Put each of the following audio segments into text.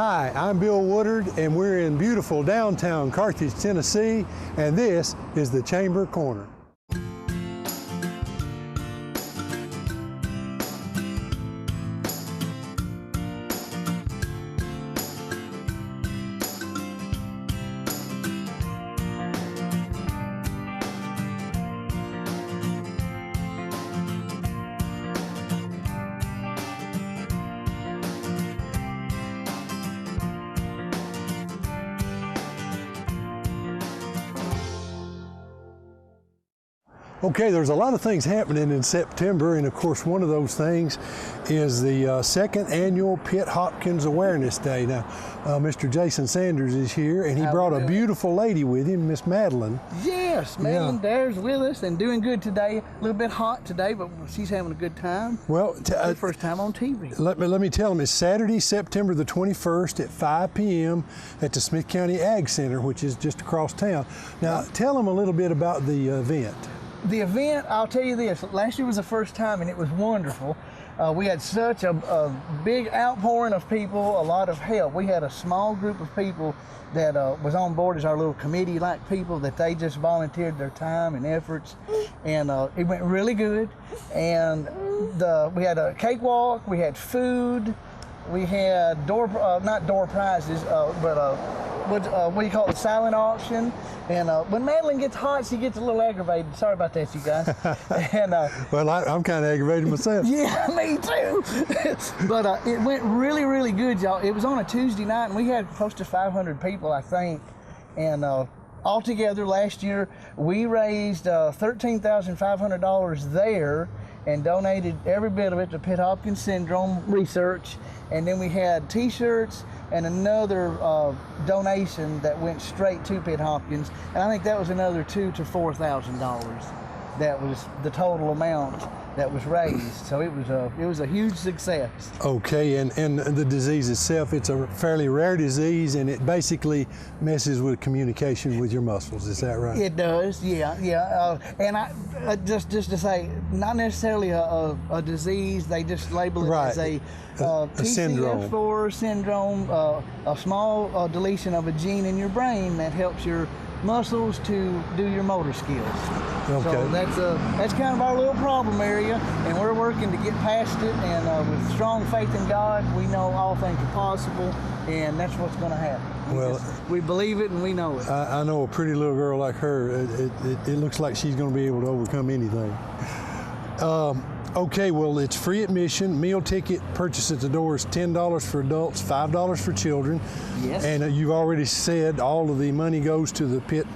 Hi, I'm Bill Woodard, and we're in beautiful downtown Carthage, Tennessee, and this is the Chamber Corner. Okay, there's a lot of things happening in September, and of course one of those things is the second annual Pitt Hopkins Awareness Day. Now, Mr. Jason Sanders is here, and he brought a beautiful lady with him, Miss Madeline. Yes, Madeline there's with us and doing good today. A little bit hot today, but she's having a good time. Well, first time on TV. Let me tell them, it's Saturday, September the 21st at 5 p.m. at the Smith County Ag Center, which is just across town. Now, tell them a little bit about the event. The event, I'll tell you this, last year was the first time and it was wonderful. We had such a big outpouring of people, a lot of help. We had a small group of people that was on board as our little committee-like people that they just volunteered their time and efforts, and it went really good. And we had a cakewalk, we had food, we had not door prizes, but what do you call it, silent auction. And when Madeline gets hot, she gets a little aggravated. Sorry about that, you guys. And, well, I'm kind of aggravated myself. Yeah, me too. But it went really, really good, y'all. It was on a Tuesday night, and we had close to 500 people, I think. And altogether, last year, we raised $13,500 there and donated every bit of it to Pitt Hopkins syndrome research. And then we had T-shirts and another donation that went straight to Pitt Hopkins, and I think that was another $2,000 to $4,000. That was the total amount that was raised. So it was a huge success. Okay, and the disease itself, it's a fairly rare disease, and it basically messes with communication with your muscles. Is that right? It does, yeah. And I just to say, not necessarily a disease. They just label it as a syndrome. Syndrome, a small deletion of a gene in your brain that helps your muscles to do your motor skills. Okay. So that's kind of our little problem area, and we're working to get past it, and with strong faith in God, we know all things are possible, and that's what's going to happen. We believe it and we know it. I know a pretty little girl like her, it looks like she's going to be able to overcome anything. Okay, well, it's free admission. Meal ticket purchase at the door is $10 for adults, $5 for children. Yes. And you've already said all of the money goes to the Pitt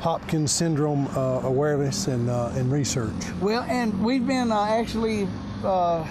Hopkins syndrome awareness and research. Well, and we've been actually, I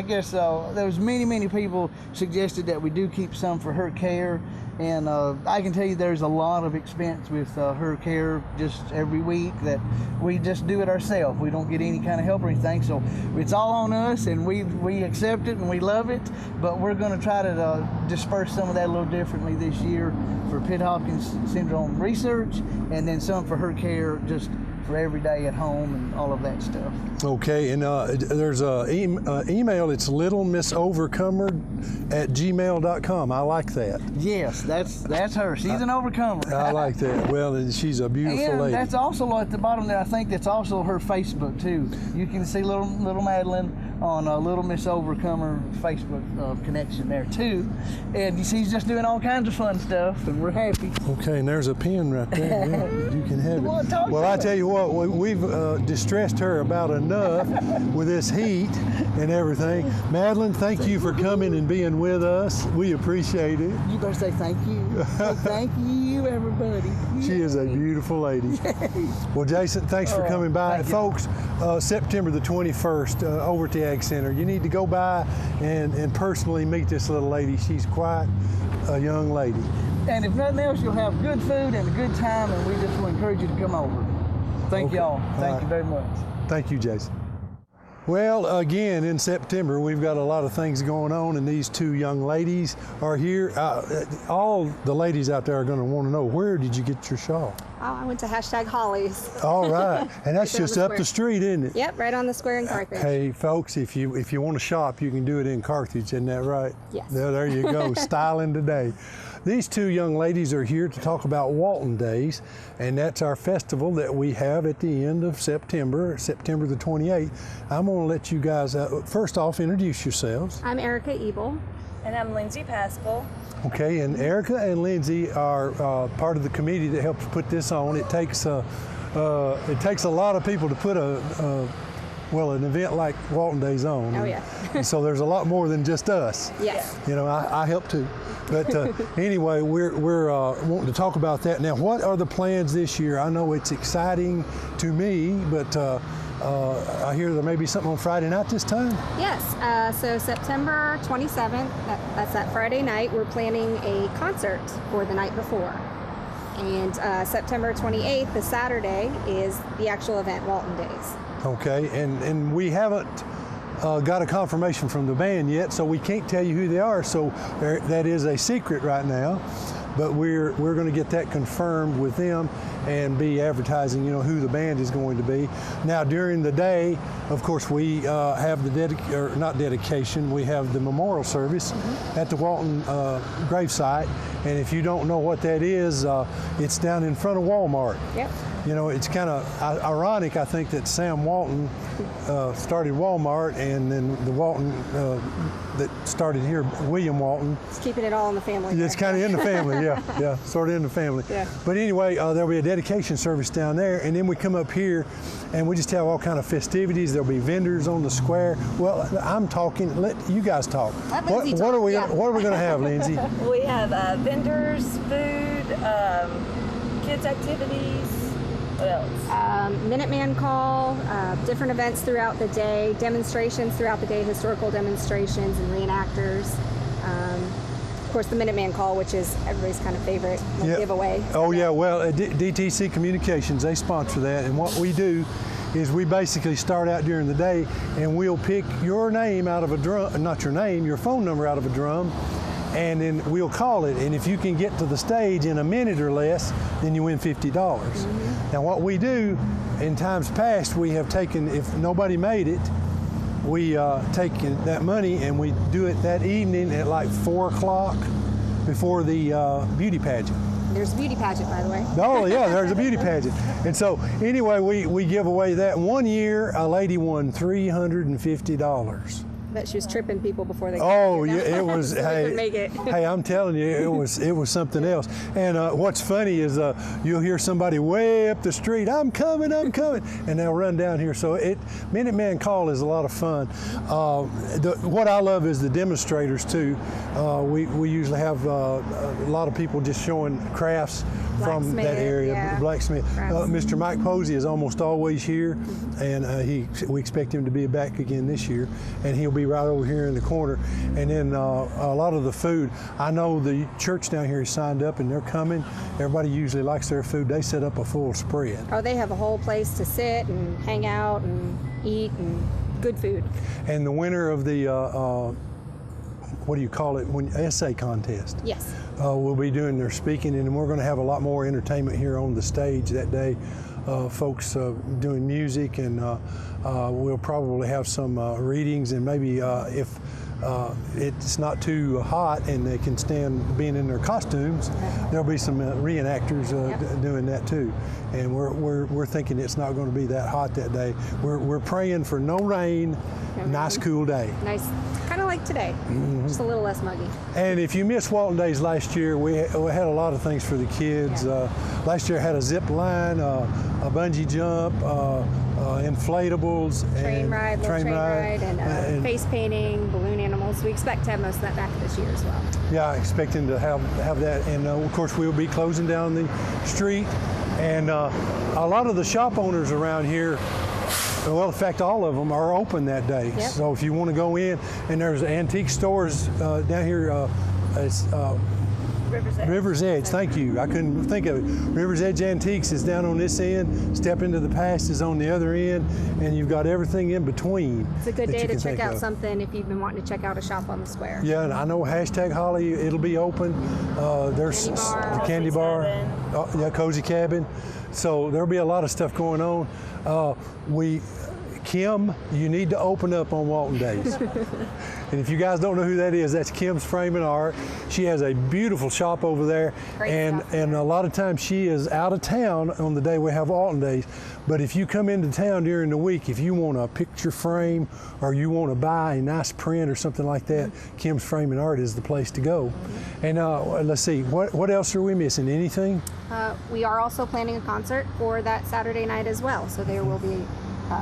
guess there was many people suggested that we do keep some for her care. And I can tell you there's a lot of expense with her care just every week that we just do it ourselves. We don't get any kind of help or anything, so it's all on us, and we accept it and we love it, but we're going to try to disperse some of that a little differently this year for Pitt Hopkins syndrome research, and then some for her care just for every day at home and all of that stuff. Okay, and there's an email, it's littlemmissovercomer@gmail.com. I like that. Yes, that's her. She's an overcomer. I like that. Well, and she's a beautiful lady. That's also at the bottom there, I think that's also her Facebook too. You can see little Madeline on Little Miss Overcomer Facebook connection there too. And she's just doing all kinds of fun stuff, and we're happy. Okay, and there's a pen right there. Yeah, you can have it. Well, I tell you what, we've distressed her about enough with this heat and everything. Madeline, thank you for coming and being with us. We appreciate it. You better say thank you. Thank you, everybody. She is a beautiful lady. Well, Jason, thanks for coming by. Folks, September the 21st, over at the Ag Center, you need to go by and personally meet this little lady. She's quite a young lady. And if nothing else, you'll have good food and a good time, and we just want to encourage you to come over. Thank y'all. Thank you very much. Thank you, Jason. Well, again, in September, we've got a lot of things going on, and these two young ladies are here. All the ladies out there are going to want to know, where did you get your shawl? Oh, I went to #Hollies. All right, and that's Right on just the up the square. street, isn't it? Yep, right on the square in Carthage. Hey, folks, if you want to shop, you can do it in Carthage, isn't that right? Yes. There you go, styling today. These two young ladies are here to talk about Walton Days, and that's our festival that we have at the end of September, September the 28th. I'm going to let you guys, first off, introduce yourselves. I'm ERIKA EBEL. And I'm Lindsay Paschal. Okay, and ERIKA and Lindsay are part of the committee that helps put this on. It takes a lot of people to put an event like Walton Days on. Oh, yeah. And so there's a lot more than just us. Yes. You know, I help too. But anyway, we're wanting to talk about that. Now, what are the plans this year? I know it's exciting to me, but I hear there may be something on Friday night this time. Yes, so September 27th, that's that Friday night, we're planning a concert for the night before. And September 28th, the Saturday, is the actual event, Walton Days. Okay, and we haven't got a confirmation from the band yet, so we can't tell you who they are, so that is a secret right now. But we're going to get that confirmed with them and be advertising, you know, who the band is going to be. Now, during the day, of course, we have we have the memorial service at the Walton gravesite. And if you don't know what that is, it's down in front of Walmart. Yep. You know, it's kind of ironic, I think, that Sam Walton started Walmart, and then the Walton that started here, William Walton. It's keeping it all in the family. It's kind of in the family, yeah, sort of in the family. Yeah. But anyway, there'll be a dedication service down there, and then we come up here, and we just have all kind of festivities. There'll be vendors on the square. Well, I'm talking. Let you guys talk. Let Lindsay What talk, are we? yeah. What are we going to have, Lindsay? We have vendors, food, kids' activities. What else? Minuteman Call, different events throughout the day, demonstrations throughout the day, historical demonstrations and reenactors. Of course, the Minuteman Call, which is everybody's kind of favorite giveaway. Oh yeah, well, DTC Communications, they sponsor that, and what we do is we basically start out during the day, and we'll pick your name out of a drum, not your name, your phone number out of a drum, and then we'll call it, and if you can get to the stage in a minute or less, then you win $50. Now what we do, in times past, we have taken, if nobody made it, we take that money and we do it that evening at like 4 o'clock before the beauty pageant. There's a beauty pageant, by the way. Oh yeah, there's a beauty pageant. And so anyway, we give away that. One year, a lady won $350. Bet she was tripping people before they Oh got here. yeah, it was. So hey, couldn't make it. Hey, I'm telling you, it was something else. And what's funny is you'll hear somebody way up the street, I'm coming, and they'll run down here. So Minuteman Call is a lot of fun. What I love is the demonstrators too. We usually have a lot of people just showing crafts from that area. Yeah. Blacksmith. Mr. Mike Posey is almost always here, and we expect him to be back again this year, and he'll be right over here in the corner. And then a lot of the food, I know the church down here is signed up and they're coming. Everybody usually likes their food. They set up a full spread. Oh, they have a whole place to sit and hang out and eat and good food. And the winner of the what do you call it, essay contest. Yes. We'll be doing their speaking, and we're going to have a lot more entertainment here on the stage that day. Folks doing music, and we'll probably have some readings, and maybe if it's not too hot and they can stand being in their costumes, there'll be some reenactors doing that too. And we're thinking it's not going to be that hot that day. We're praying for no rain, nice cool day. Nice, kind of like today, just a little less muggy. And if you missed Walton Days last year, we had a lot of things for the kids. Last year had a zip line, a bungee jump, inflatables, Train ride, and face painting, balloon animals. We expect to have most of that back this year as well. Yeah, expecting to have that. And of course, we'll be closing down the street. And a lot of the shop owners around here, well, in fact, all of them are open that day. Yep. So if you want to go in, and there's antique stores down here, River's Edge. River's Edge, thank you. I couldn't think of it. River's Edge Antiques is down on this end, Step Into the Past is on the other end, and you've got everything in between. It's a good that day you to can check think out of. something if you've been wanting to check out a shop on the square. Yeah, and I know #Holly, it'll be open. There's Candy bar. the candy bar. Cabin. Yeah, Cozy Cabin. So there'll be a lot of stuff going on. Kim, you need to open up on Walton Days. And if you guys don't know who that is, that's Kim's Frame and Art. She has a beautiful shop over there. Great and stuff. a lot of times she is out of town on the day we have Walton Days. But if you come into town during the week, if you want a picture frame or you want to buy a nice print or something like that, Kim's Frame and Art is the place to go. And let's see, what else are we missing? Anything? We are also planning a concert for that Saturday night as well. So there will be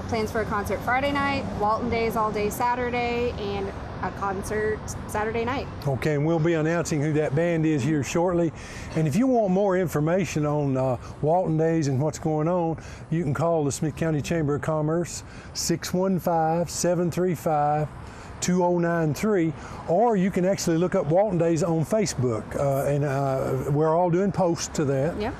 plans for a concert Friday night, Walton Days all day Saturday, and a concert Saturday night. Okay, and we'll be announcing who that band is here shortly. And if you want more information on Walton Days and what's going on, you can call the Smith County Chamber of Commerce, 615-735-2093, or you can actually look up Walton Days on Facebook, and we're all doing posts to that. Yeah.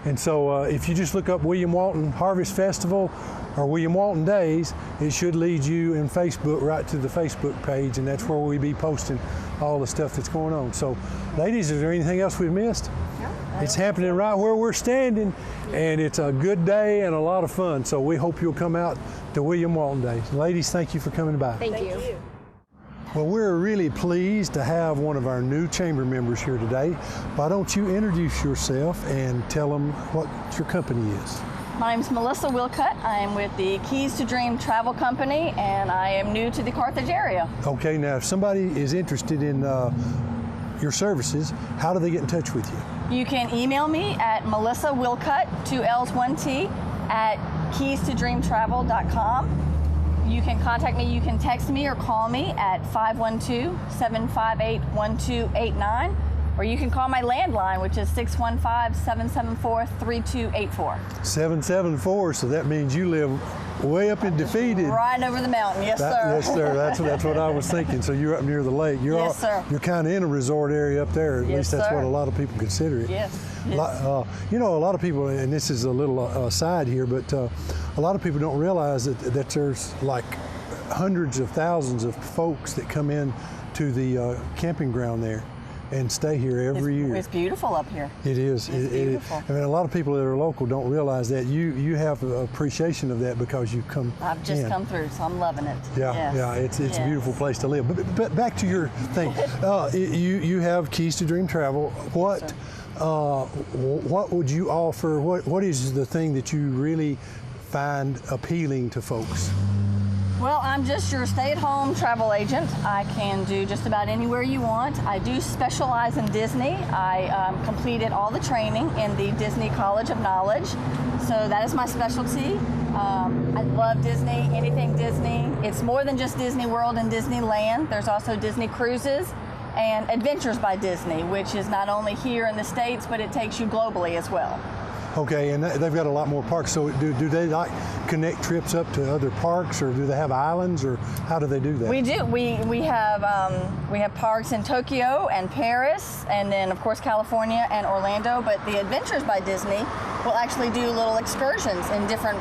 And so if you just look up William Walton Harvest Festival or William Walton Days, it should lead you in Facebook right to the Facebook page, and that's where we'll be posting all the stuff that's going on. So ladies, is there anything else we've missed? No. It's happening right where we're standing, and it's a good day and a lot of fun. So we hope you'll come out to William Walton Days. Ladies, thank you for coming by. Thank Thank you. you. Well, we're really pleased to have one of our new chamber members here today. Why don't you introduce yourself and tell them what your company is? My name's Melissa WILCUT. I am with the Keys to Dream Travel Company, and I am new to the Carthage area. Okay, now if somebody is interested in your services, how do they get in touch with you? You can email me at melissawilcut, 2 L's, 1 T, at keystodreamtravel.com. You can contact me, you can text me or call me at 512-758-1289, or you can call my landline, which is 615-774-3284. 774, so that means you live way up in Defeated. Right over the mountain, yes sir. Yes, sir. That's what I was thinking. So you're up near the lake. Yes, sir. You're kind of in a resort area up there. At Yes, least that's sir. what a lot of people consider it. Yes, You know, a lot of people, and this is a little aside here, but a lot of people don't realize that there's like hundreds of thousands of folks that come in to the camping ground there and stay here every year. It's beautiful up here. It is. It's beautiful. I mean, a lot of people that are local don't realize that. You have appreciation of that because you come I've just in. come through, so I'm loving it. Yeah, Yes. yeah, it's a Yes. beautiful place to live. But back to your thing, you have Keys to Dream Travel. What would you offer? What is the thing that you really find appealing to folks? Well, I'm just your stay-at-home travel agent. I can do just about anywhere you want. I do specialize in Disney. I completed all the training in the Disney College of Knowledge, so that is my specialty. I love Disney, anything Disney. It's more than just Disney World and Disneyland. There's also Disney Cruises and Adventures by Disney, which is not only here in the States, but it takes you globally as well. Okay, and they've got a lot more parks. So do they like connect trips up to other parks, or do they have islands, or how do they do that? We do. We have parks in Tokyo and Paris, and then of course California and Orlando. But the Adventures by Disney will actually do little excursions in different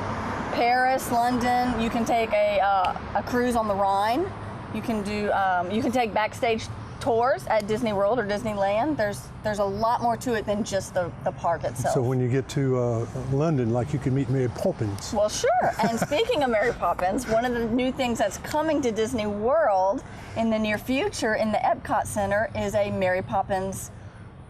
Paris, London. You can take a cruise on the Rhine. You can do. You can take backstage tours at Disney World or Disneyland. There's a lot more to it than just the park itself. So when you get to London, like, you can meet Mary Poppins. Well, sure. And speaking of Mary Poppins, one of the new things that's coming to Disney World in the near future in the Epcot Center is a Mary Poppins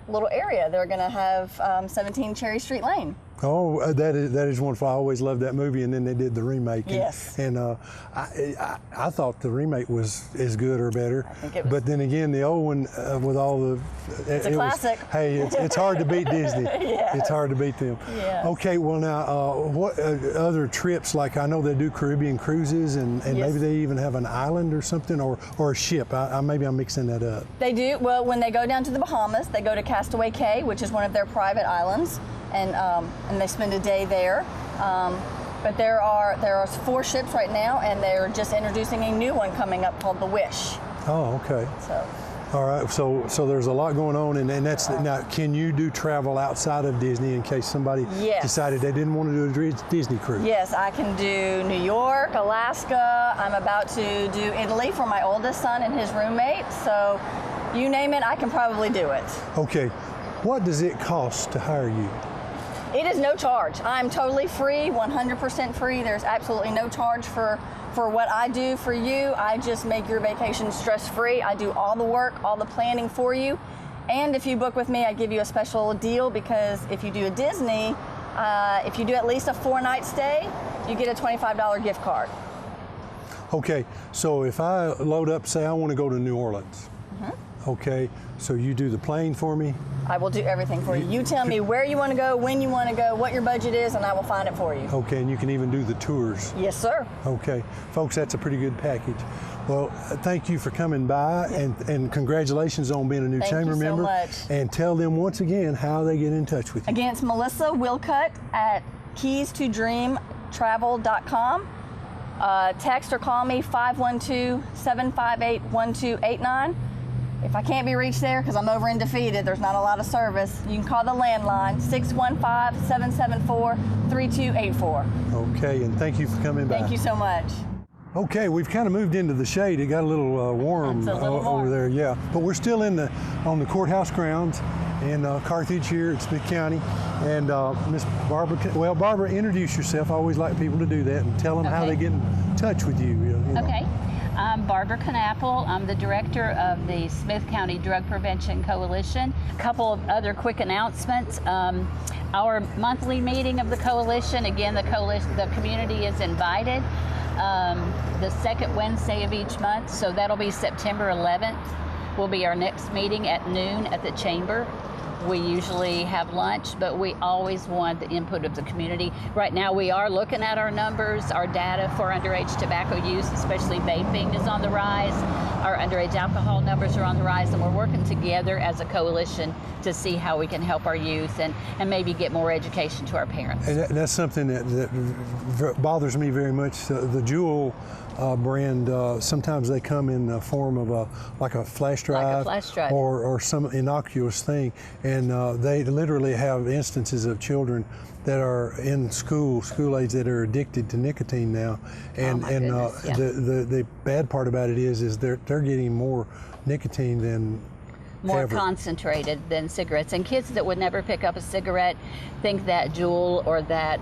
little area. They're going to have 17 Cherry Street Lane. Oh, that is wonderful. I always loved that movie, and then they did the remake. Yes. And I thought the remake was as good or better. I think it was. But then again, the old one with all the... It's a classic. It's hard to beat Disney. Yes. It's hard to beat them. Yes. Okay, well now, what other trips, like I know they do Caribbean cruises, and Yes. maybe they even have an island or something, or a ship. Maybe I'm mixing that up. They do. Well, when they go down to the Bahamas, they go to Castaway Cay, which is one of their private islands, and they spend a day there. But there are 4 ships right now, and they're just introducing a new one coming up called the Wish. Oh, okay. So All right, so there's a lot going on, and that's now. Can you do travel outside of Disney in case somebody decided they didn't want to do a Disney cruise? Yes, I can do New York, Alaska. I'm about to do Italy for my oldest son and his roommate. So, you name it, I can probably do it. Okay, what does it cost to hire you? It is no charge. I'm totally free, 100% free. There's absolutely no charge for what I do for you. I just make your vacation stress-free. I do all the work, all the planning for you. And if you book with me, I give you a special deal because if you do a Disney, if you do at least a 4-night stay, you get a $25 gift card. Okay, so if I load up, say I want to go to New Orleans, okay, so you do the plane for me? I will do everything for you. You tell me where you want to go, when you want to go, what your budget is, and I will find it for you. Okay, and you can even do the tours? Yes, sir. Okay, folks, that's a pretty good package. Well, thank you for coming by, and congratulations on being a new chamber member. Thank you so much. And tell them once again how they get in touch with you. Again, it's Melissa WILCUT at keystodreamtravel.com. Text or call me 512-758-1289. If I can't be reached there because I'm over in Defeated, there's not a lot of service, you can call the landline, 615-774-3284. Okay, and thank you for coming by. Thank you so much. Okay, we've kind of moved into the shade. It got a little warm It's a little over warm. there, yeah. But we're still on the courthouse grounds in Carthage here at Smith County. And Miss Barbara, well, Barbara, introduce yourself. I always like people to do that and tell them how they get in touch with you. You know. Okay. I'm Barbara KANNAPEL. I'm the director of the Smith County Drug Prevention Coalition. A couple of other quick announcements. Our monthly meeting of the coalition, again, the community is invited the second Wednesday of each month, so that'll be September 11th. Will be our next meeting at noon at the chamber. We usually have lunch, but we always want the input of the community. Right now we are looking at our numbers. Our data for underage tobacco use, especially vaping, is on the rise. Our underage alcohol numbers are on the rise, and we're working together as a coalition to see how we can help our youth and maybe get more education to our parents. And that's something that bothers me very much. The Juul brand, sometimes they come in the form of like a flash drive, or some innocuous thing, and they literally have instances of children that are in school age that are addicted to nicotine now, and the bad part about it is they're getting more nicotine than more concentrated than cigarettes, and kids that would never pick up a cigarette think that Juul or that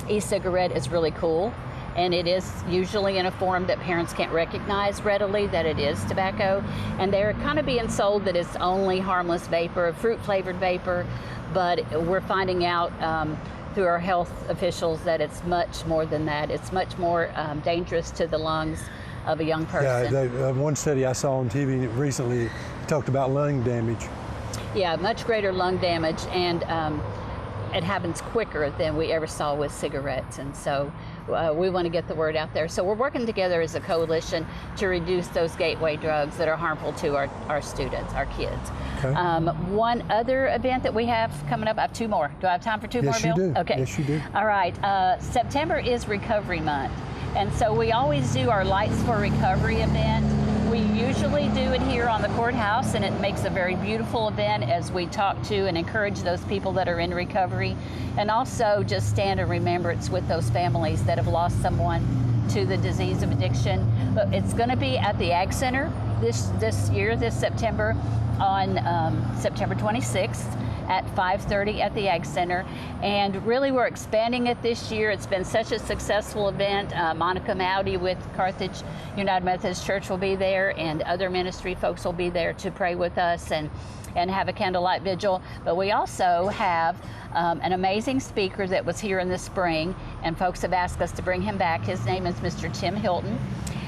e-cigarette is really cool. And it is usually in a form that parents can't recognize readily that it is tobacco. And they're kind of being sold that it's only harmless vapor, fruit-flavored vapor, but we're finding out through our health officials that it's much more than that. It's much more dangerous to the lungs of a young person. Yeah, one study I saw on TV recently talked about lung damage. Yeah, much greater lung damage, and it happens quicker than we ever saw with cigarettes, and so we want to get the word out there. So we're working together as a coalition to reduce those gateway drugs that are harmful to our students, our kids. Okay. One other event that we have coming up, I have two more. Do I have time for two more, Bill? Yes, you do. Okay. Yes, you do. All right. September is Recovery Month, and so we always do our Lights for Recovery event. We usually do it here on the courthouse, and it makes a very beautiful event as we talk to and encourage those people that are in recovery, and also just stand in remembrance with those families that have lost someone to the disease of addiction. But it's going to be at the Ag Center this September, on September 26th. At 5:30 at the Ag Center, and really we're expanding it this year. It's been such a successful event. Monica Mowdy with Carthage United Methodist Church will be there, and other ministry folks will be there to pray with us and have a candlelight vigil. But we also have an amazing speaker that was here in the spring, and folks have asked us to bring him back. His name is Mr. Tim Hilton.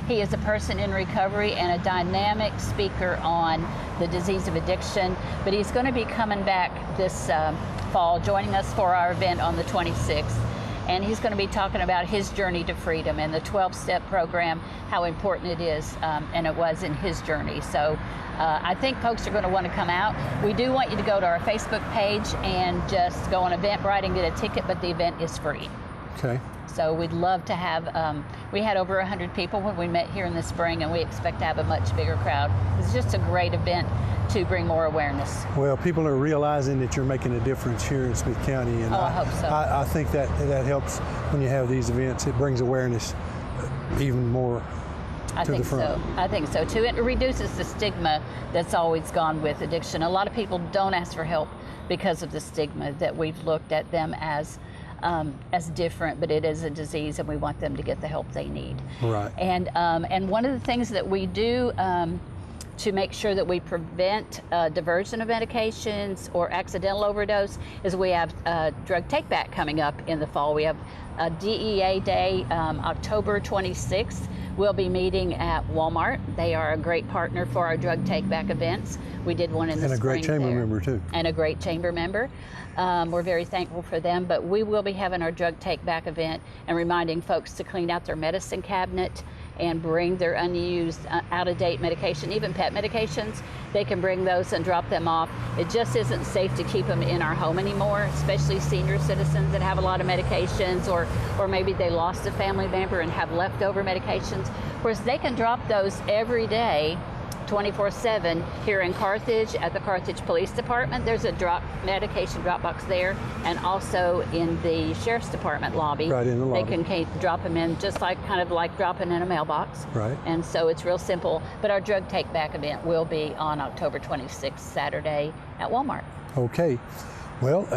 He is a person in recovery and a dynamic speaker on the disease of addiction, but he's going to be coming back this fall, joining us for our event on the 26th. And he's going to be talking about his journey to freedom and the 12-step program, how important it is, and it was in his journey. So I think folks are going to want to come out. We do want you to go to our Facebook page and just go on Eventbrite and get a ticket, but the event is free. Okay. So we'd love to have, we had over 100 people when we met here in the spring, and we expect to have a much bigger crowd. It's just a great event to bring more awareness. Well, people are realizing that you're making a difference here in Smith County, and I hope so. I think that helps when you have these events. It brings awareness even more to the front. I think so too. It reduces the stigma that's always gone with addiction. A lot of people don't ask for help because of the stigma that we've looked at them as different, but it is a disease, and we want them to get the help they need. Right. And one of the things that we do to make sure that we prevent diversion of medications or accidental overdose is we have drug take back coming up in the fall. We have a DEA Day, October 26th. We'll be meeting at Walmart. They are a great partner for our drug take back events. We did one in the spring. And a great chamber member too. And a great chamber member. We're very thankful for them, but we will be having our drug take back event and reminding folks to clean out their medicine cabinet and bring their unused, out-of-date medication, even pet medications. They can bring those and drop them off. It just isn't safe to keep them in our home anymore, especially senior citizens that have a lot of medications, or maybe they lost a family member and have leftover medications. Whereas they can drop those every day, 24/7 here in Carthage at the Carthage Police Department. There's a medication drop box there, and also in the Sheriff's Department lobby. Right in the lobby. They can drop them in just like kind of like dropping in a mailbox. Right. And so it's real simple. But our drug take back event will be on October 26th, Saturday at Walmart. Okay. Well,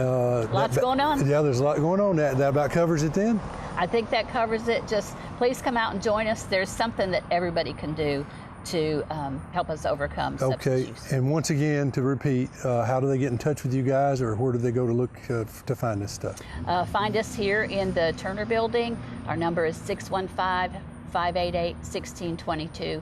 lots going on. Yeah, there's a lot going on. That about covers it then? I think that covers it. Just please come out and join us. There's something that everybody can do to help us overcome substance use. And once again, to repeat, how do they get in touch with you guys, or where do they go to look to find this stuff? Find us here in the Turner Building. Our number is 615-588-1622.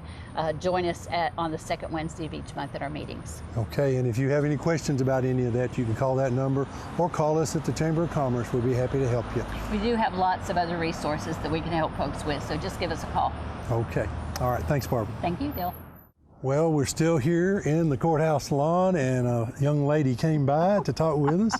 Join us on the second Wednesday of each month at our meetings. Okay, and if you have any questions about any of that, you can call that number or call us at the Chamber of Commerce. We'll be happy to help you. We do have lots of other resources that we can help folks with, so just give us a call. Okay. All right. Thanks, Barbara. Thank you, Bill. Well, we're still here in the courthouse lawn, and a young lady came by to talk with us.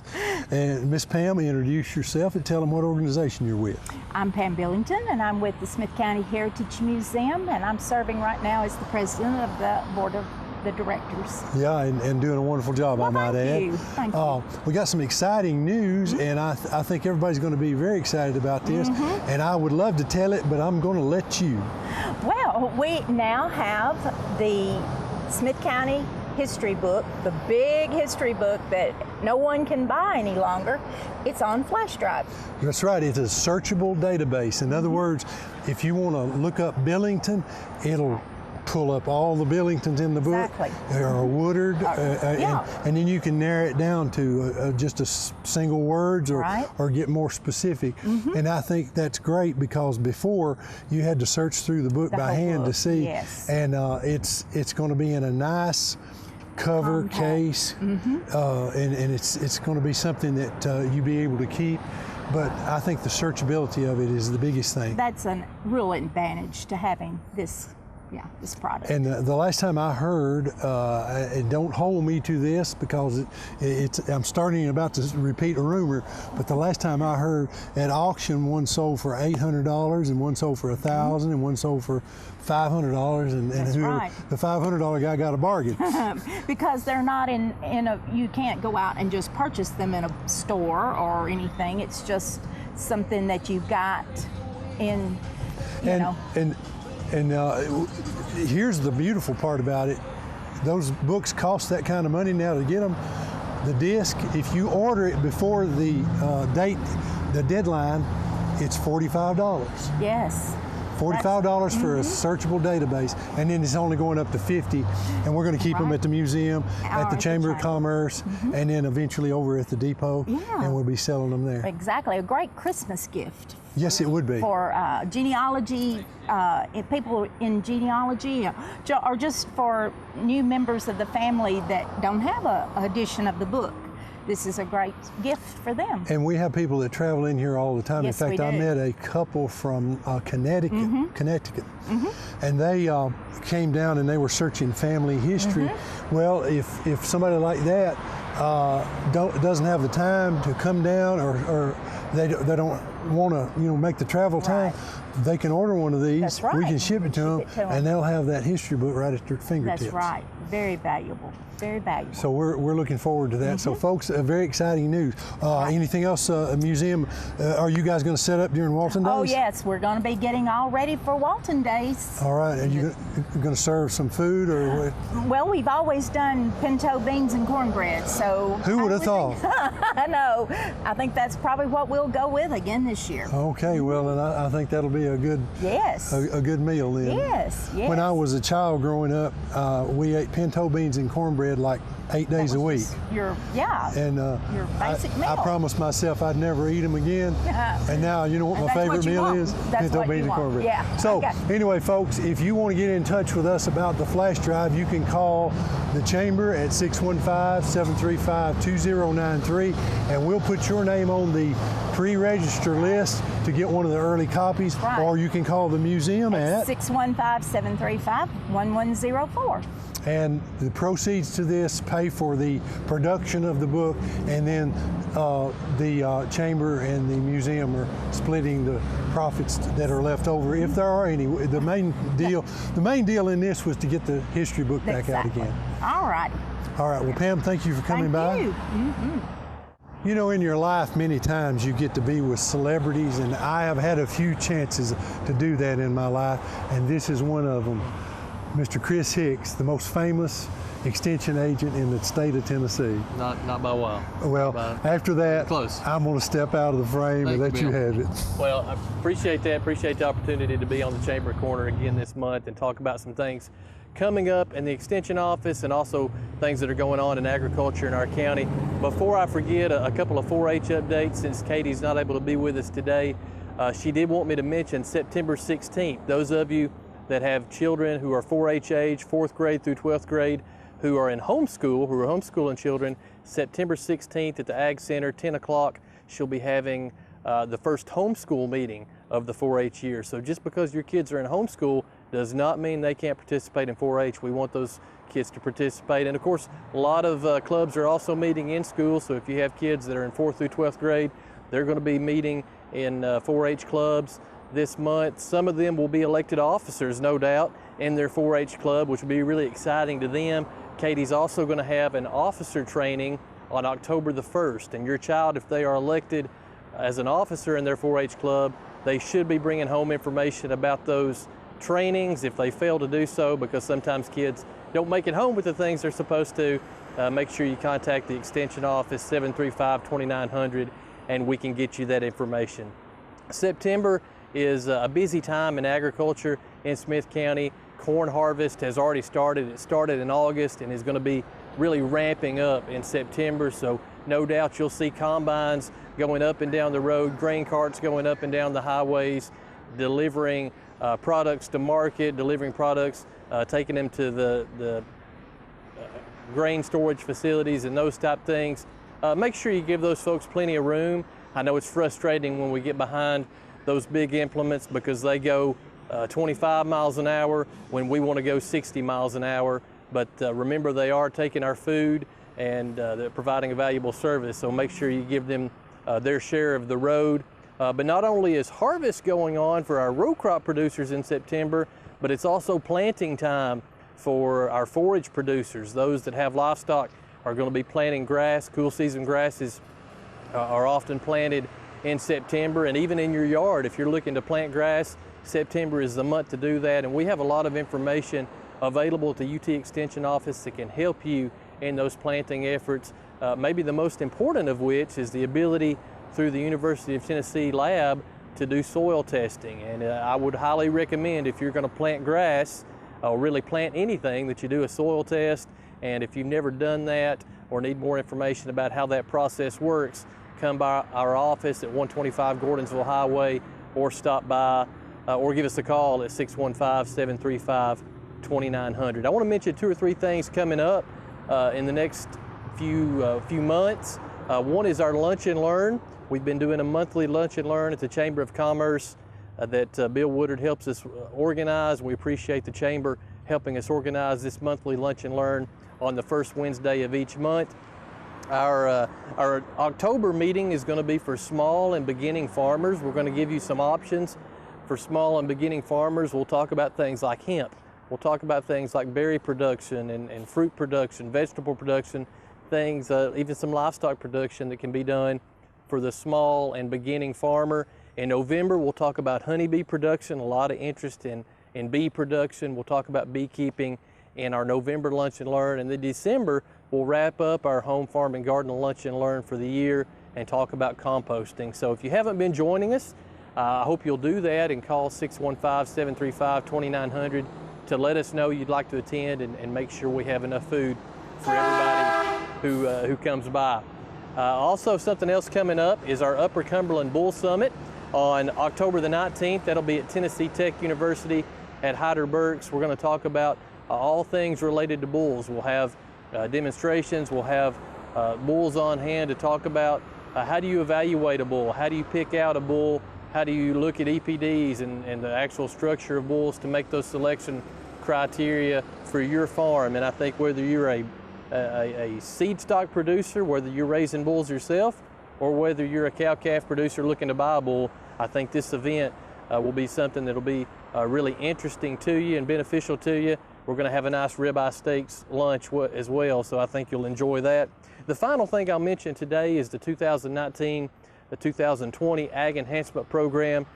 And Miss Pam, introduce yourself and tell them what organization you're with. I'm Pam Billington, and I'm with the Smith County Heritage Museum, and I'm serving right now as the president of the board of the directors. Yeah, and doing a wonderful job, well, I might add. Thank you. We got some exciting news, and I think everybody's going to be very excited about this. And I would love to tell it, but I'm going to let you. Well, we now have the Smith County history book, the big history book that no one can buy any longer. It's on flash drive. That's right. It's a searchable database. In other words, if you want to look up Billington, it'll pull up all the Billingtons in the book, or Woodard, and then you can narrow it down to just a single words, or get more specific. And I think that's great, because before you had to search through the book by hand to see, and it's going to be in a nice cover case, and it's going to be something that you'll be able to keep. But I think the searchability of it is the biggest thing. That's a real advantage to having this product. And the last time I heard, and don't hold me to this, because I'm about to repeat a rumor, but the last time I heard, at auction, one sold for $800, and one sold for $1,000, and one sold for $500, and the $500 guy got a bargain. Because they're not you can't go out and just purchase them in a store or anything. It's just something that you've got in, you know. And here's the beautiful part about it. Those books cost that kind of money now to get them. The disc, if you order it before the deadline, it's $45. Yes. $45 for a searchable database, and then it's only going up to $50, and we're going to keep them at the museum, at the Chamber of Commerce, and then eventually over at the depot, and we'll be selling them there. Exactly, a great Christmas gift. Yes, it would be. For genealogy, people in genealogy, or just for new members of the family that don't have an edition of the book. This is a great gift for them. And we have people that travel in here all the time. Yes, in fact, I met a couple from Connecticut, and they came down and they were searching family history. Well, if somebody like that doesn't have the time to come down or they don't want to, you know, make the travel time, they can order one of these. That's right. We can ship it to them, and they'll have that history book right at their fingertips. That's right. Very valuable. Very valuable. So we're looking forward to that. So folks, very exciting news. Anything else, a museum, are you guys going to set up during Walton Days? Oh yes, we're going to be getting all ready for Walton Days. All right, and you're going to serve some food or what? Well, we've always done pinto beans and cornbread, so. Who would have thought? I know. I think that's probably what we'll go with again this year. Okay, well, and I think that'll be a good a good meal then. Yes, yes. When I was a child growing up, we ate pinto beans and cornbread like 8 days a week. Your your basic meal. I promised myself I'd never eat them again, and now you know what my favorite meal is? Pinto beans and cornbread. Yeah. So anyway, folks, if you want to get in touch with us about the flash drive, you can call the chamber at 615-735-2093, and we'll put your name on the pre-register list to get one of the early copies, or you can call the museum at 615-735-1104. And the proceeds to this pay for the production of the book, and then the chamber and the museum are splitting the profits that are left over, if there are any. The main deal in this was to get the history book back out again. All right. All right. Well, Pam, thank you for coming by. Thank you. You know, in your life, many times you get to be with celebrities, and I have had a few chances to do that in my life, and this is one of them. Mr. Chris Hicks, the most famous extension agent in the state of Tennessee. Not by a while. Well, after that, close. I'm going to step out of the frame and let you have it. Well, I appreciate that. Appreciate the opportunity to be on the Chamber Corner again this month and talk about some things coming up in the Extension Office and also things that are going on in agriculture in our county. Before I forget, a couple of 4-H updates, since Katie's not able to be with us today. She did want me to mention September 16th. Those of you that have children who are 4-H age, 4th grade through 12th grade, who are in homeschool, who are homeschooling children, September 16th at the Ag Center, 10 o'clock, she'll be having the first homeschool meeting of the 4-H year. So just because your kids are in homeschool does not mean they can't participate in 4-H. We want those kids to participate. And of course, a lot of clubs are also meeting in school. So if you have kids that are in 4th through 12th grade, they're going to be meeting in 4-H clubs this month. Some of them will be elected officers, no doubt, in their 4-H club, which will be really exciting to them. Katie's also going to have an officer training on October the 1st, and your child, if they are elected as an officer in their 4-H club, they should be bringing home information about those trainings. If they fail to do so, because sometimes kids don't make it home with the things they're supposed to, make sure you contact the Extension Office, 735-2900, and we can get you that information. September is a busy time in agriculture in Smith County. Corn harvest has already started. It started in August and is going to be really ramping up in September. So no doubt you'll see combines going up and down the road, grain carts going up and down the highways, delivering products to market, delivering products, taking them to the grain storage facilities and those type things. Make sure you give those folks plenty of room. I know it's frustrating when we get behind those big implements because they go 25 miles an hour when we want to go 60 miles an hour. But remember, they are taking our food and they're providing a valuable service. So make sure you give them their share of the road. But not only is harvest going on for our row crop producers in September, but it's also planting time for our forage producers. Those that have livestock are going to be planting grass. Cool season grasses are often planted in September, and even in your yard, if you're looking to plant grass, September is the month to do that. And we have a lot of information available at the UT Extension Office that can help you in those planting efforts. Maybe the most important of which is the ability through the University of Tennessee lab to do soil testing. And I would highly recommend, if you're going to plant grass or really plant anything, that you do a soil test. And if you've never done that or need more information about how that process works, come by our office at 125 Gordonsville Highway, or stop by or give us a call at 615-735-2900. I want to mention 2 or 3 things coming up in the next few months. One is our Lunch and Learn. We've been doing a monthly Lunch and Learn at the Chamber of Commerce that Bill Woodard helps us organize. We appreciate the Chamber helping us organize this monthly Lunch and Learn on the first Wednesday of each month. Our October meeting is going to be for small and beginning farmers. We're going to give you some options for small and beginning farmers. We'll talk about things like hemp. We'll talk about things like berry production and fruit production, vegetable production, things, even some livestock production that can be done for the small and beginning farmer. In November, we'll talk about honeybee production, a lot of interest in bee production. We'll talk about beekeeping in our November Lunch and Learn. And then December, we'll wrap up our Home Farm and Garden Lunch and Learn for the year and talk about composting. So if you haven't been joining us, I hope you'll do that and call 615-735-2900 to let us know you'd like to attend and make sure we have enough food for everybody who comes by. Also, something else coming up is our Upper Cumberland Bull Summit on October the 19th. That'll be at Tennessee Tech University at Heidelberg's. We're going to talk about all things related to bulls. We'll have demonstrations. We'll have bulls on hand to talk about how do you evaluate a bull, how do you pick out a bull, how do you look at EPDs and the actual structure of bulls to make those selection criteria for your farm. And I think whether you're a seed stock producer, whether you're raising bulls yourself, or whether you're a cow-calf producer looking to buy a bull, I think this event will be something that'll be really interesting to you and beneficial to you. We're going to have a nice ribeye steaks lunch as well, so I think you'll enjoy that. The final thing I'll mention today is the 2019-2020 Ag Enhancement Program.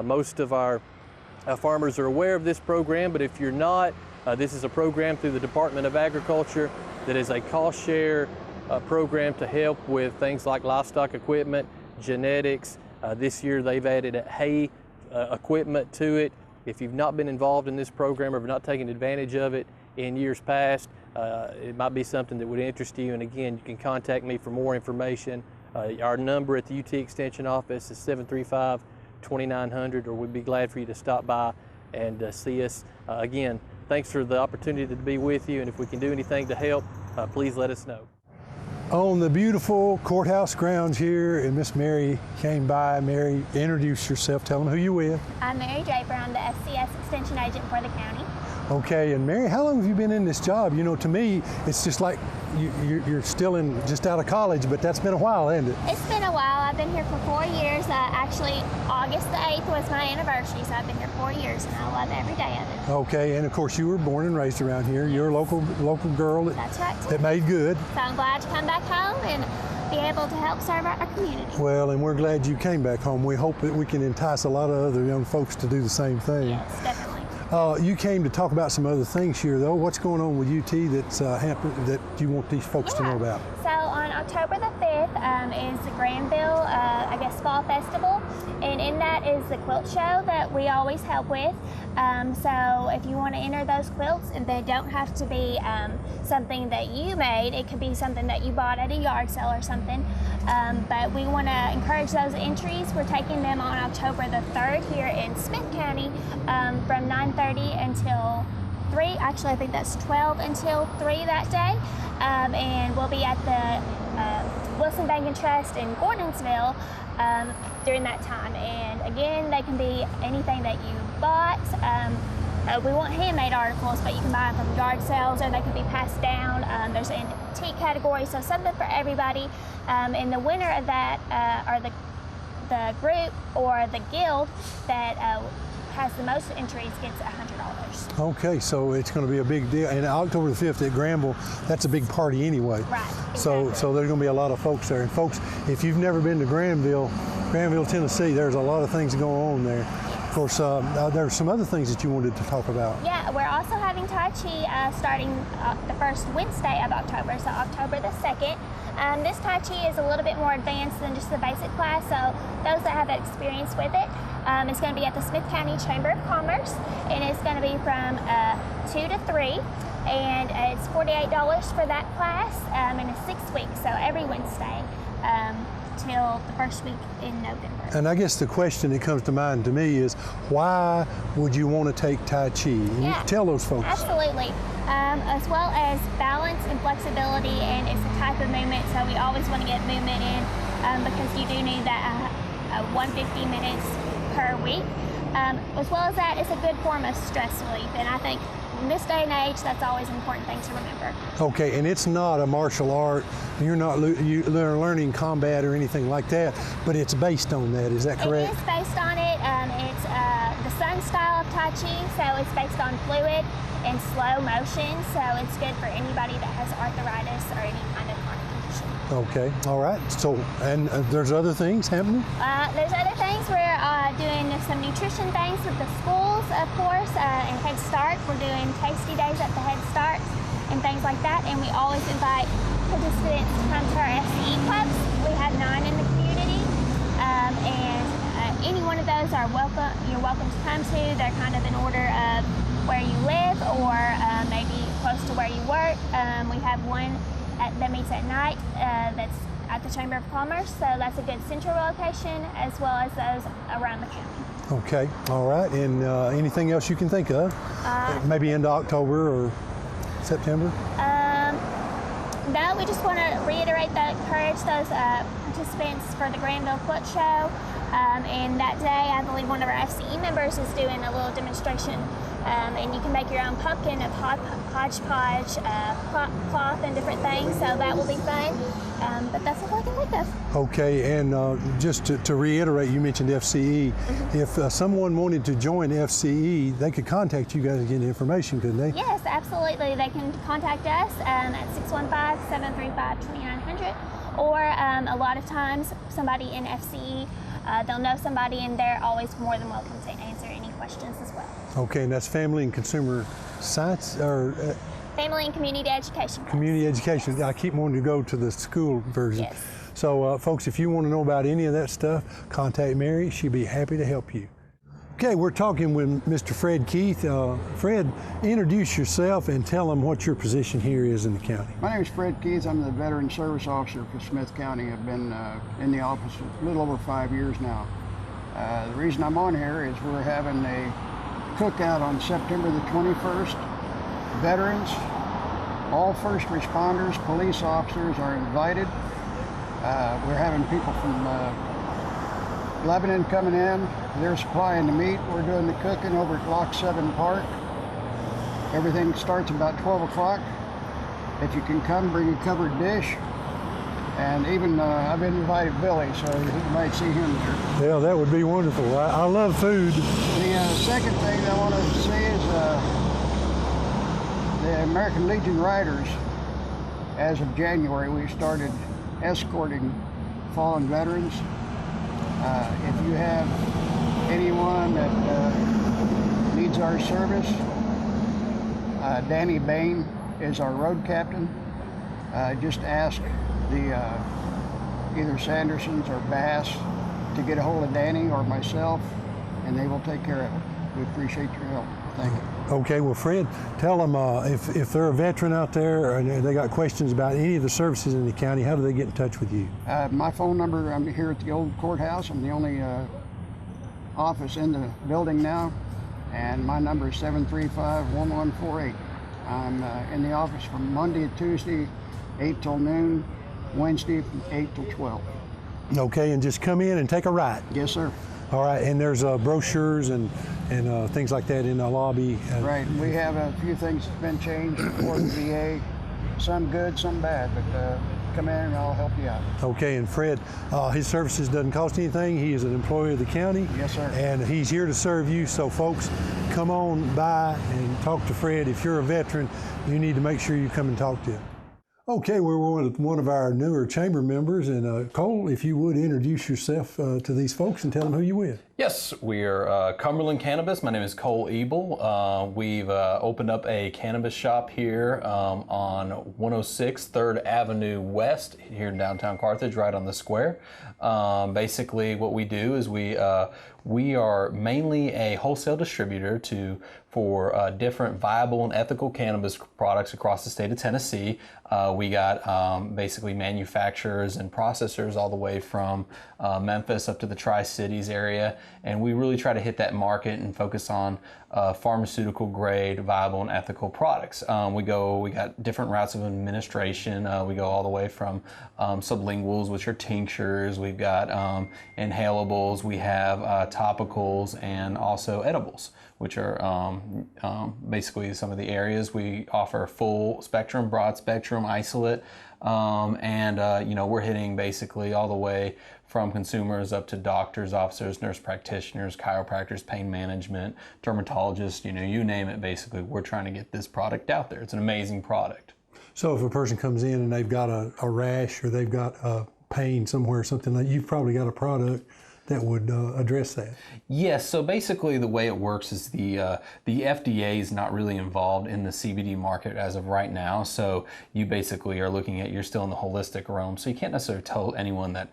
Most of our farmers are aware of this program, but if you're not, this is a program through the Department of Agriculture that is a cost share program to help with things like livestock equipment, genetics. This year they've added hay equipment to it. If you've not been involved in this program or have not taken advantage of it in years past, it might be something that would interest you. And again, you can contact me for more information. Our number at the UT Extension office is 735-2900, or we'd be glad for you to stop by and see us. Again, thanks for the opportunity to be with you, and if we can do anything to help, please let us know. On the beautiful courthouse grounds here, and Miss Mary came by. Mary, introduce yourself. Tell them who you're with. I'm Mary Draper. I'm the SCS Extension Agent for the county. Okay, and Mary, how long have you been in this job? You know, to me, it's just like you're still just out of college, but that's been a while, hasn't it? It's been a while. I've been here for 4 years. Actually, August the 8th was my anniversary, so I've been here 4 years, and I love every day of it. Okay, and of course, you were born and raised around here. You're a local girl That's right. that made good. So I'm glad to come back home and be able to help serve our community. Well, and we're glad you came back home. We hope that we can entice a lot of other young folks to do the same thing. Yes, definitely. You came to talk about some other things here, though. What's going on with UT that's happened that you want these folks to know about? So on October the 5th is the Granville, Fall Festival, and in that is the quilt show that we always help with. So if you want to enter those quilts, and they don't have to be something that you made, it could be something that you bought at a yard sale or something. But we want to encourage those entries. We're taking them on October the 3rd here in Smith County from 9:30 until 3. Actually, I think that's 12 until 3 that day. And we'll be at the Wilson Bank and Trust in Gordonsville during that time. And again, they can be anything that you bought. We want handmade articles, but you can buy them from yard sales, or they can be passed down. There's an antique category, so something for everybody. And the winner of that, or the group or the guild that has the most entries gets $100. Okay, so it's going to be a big deal. And October the 5th at Granville, that's a big party anyway. Right. So there's going to be a lot of folks there. And folks, if you've never been to Granville, Tennessee, there's a lot of things going on there. Of course, there's some other things that you wanted to talk about. Yeah, we're also having Tai Chi starting the first Wednesday of October, so October the 2nd. This Tai Chi is a little bit more advanced than just the basic class, so those that have experience with it, it's going to be at the Smith County Chamber of Commerce, and it's going to be from 2 to 3, and it's $48 for that class, and it's 6 weeks, so every Wednesday till the first week in November. And I guess the question that comes to mind to me is, why would you want to take Tai Chi? Yeah, tell those folks. Absolutely. As well as balance and flexibility, and it's a type of movement, so we always want to get movement in because you do need that 150 minutes per week. As well as that, it's a good form of stress relief, and I think in this day and age, that's always an important thing to remember. Okay, and it's not a martial art. You're not learning combat or anything like that, but it's based on that. Is that correct? It is based on it. It's the Sun style of Tai Chi, so it's based on fluid and slow motion, so it's good for anybody that has arthritis or any kind of chronic condition. Okay, all right. So, and there's other things happening? There's other things. We're doing some nutrition things with the schools, of course, and Head Start. We're doing tasty days at the Head Start and things like that, and we always invite participants to come to our FCE clubs. We have 9 in the community, and any one of those are welcome. You're welcome to come to. They're kind of in order of where you live or maybe close to where you work. We have one that meets at night that's at the Chamber of Commerce, so that's a good central location, as well as those around the county. Okay, all right. And anything else you can think of? Maybe into October or September? No, we just want to reiterate that, encourage those participants for the Granville Quilt Show. And that day, I believe one of our FCE members is doing a little demonstration. And you can make your own pumpkin of hodgepodge, cloth, and different things, so that will be fun. But that's all I can think of. Okay, and just to reiterate, you mentioned FCE. If someone wanted to join FCE, they could contact you guys and get information, couldn't they? Yes, absolutely. They can contact us at 615-735-2900, or a lot of times somebody in FCE, they'll know somebody, and they're always more than welcome to answer any questions as well. Okay, and that's Family and Consumer Science, or Family and Community Education. Community Education. I keep wanting to go to the school version. Yes. So, folks, if you want to know about any of that stuff, contact Mary. She'll be happy to help you. Okay, we're talking with Mr. Fred Keith. Fred, introduce yourself and tell them what your position here is in the county. My name is Fred Keith. I'm the Veteran Service Officer for Smith County. I've been in the office a little over 5 years now. The reason I'm on here is we're having a cookout on September the 21st. Veterans, all first responders, police officers are invited. We're having people from Lebanon coming in. They're supplying the meat. We're doing the cooking over at Lock 7 Park. Everything starts about 12 o'clock. If you can come, bring a covered dish. And even I've invited Billy, so you might see him there. Yeah, that would be wonderful. I love food. The second thing I want to say is the American Legion Riders, as of January, we started escorting fallen veterans. If you have anyone that needs our service, Danny Bain is our road captain. Just ask the either Sandersons or Bass to get a hold of Danny or myself, and they will take care of it. We appreciate your help. Thank you. Okay, well, Fred, tell them if they're a veteran out there and they got questions about any of the services in the county, how do they get in touch with you? My phone number, I'm here at the old courthouse. I'm the only office in the building now, and my number is 735-1148. I'm in the office from Monday to Tuesday, 8 till noon, Wednesday from 8 till 12. Okay, and just come in and take a ride. Yes, sir. All right, and there's brochures and things like that in the lobby. Right, we have a few things that's been changed for the VA, some good, some bad, but come in and I'll help you out. Okay, and Fred, his services doesn't cost anything. He is an employee of the county. Yes, sir. And he's here to serve you. So, folks, come on by and talk to Fred. If you're a veteran, you need to make sure you come and talk to him. Okay, we're with one of our newer chamber members, and Cole, if you would introduce yourself to these folks and tell them who you're with. Yes, we're Cumberland Cannabis. My name is Cole EBEL. We've opened up a cannabis shop here on 106 3rd Avenue West here in downtown Carthage, right on the square. Basically, what we do is we are mainly a wholesale distributor for different viable and ethical cannabis products across the state of Tennessee. We got basically manufacturers and processors all the way from Memphis up to the Tri-Cities area. And we really try to hit that market and focus on pharmaceutical grade, viable and ethical products. We got different routes of administration. We go all the way from sublinguals, which are tinctures. We've got inhalables. We have topicals and also edibles, which are basically some of the areas. We offer full spectrum, broad spectrum, isolate, and you know, we're hitting basically all the way from consumers up to doctors, officers, nurse practitioners, chiropractors, pain management, dermatologists, you know, you name it. Basically, we're trying to get this product out there. It's an amazing product. So if a person comes in and they've got a rash or they've got a pain somewhere or something, like, you've probably got a product that would address that. Yes, so basically the way it works is the FDA is not really involved in the CBD market as of right now, so you basically are looking at, you're still in the holistic realm, so you can't necessarily tell anyone that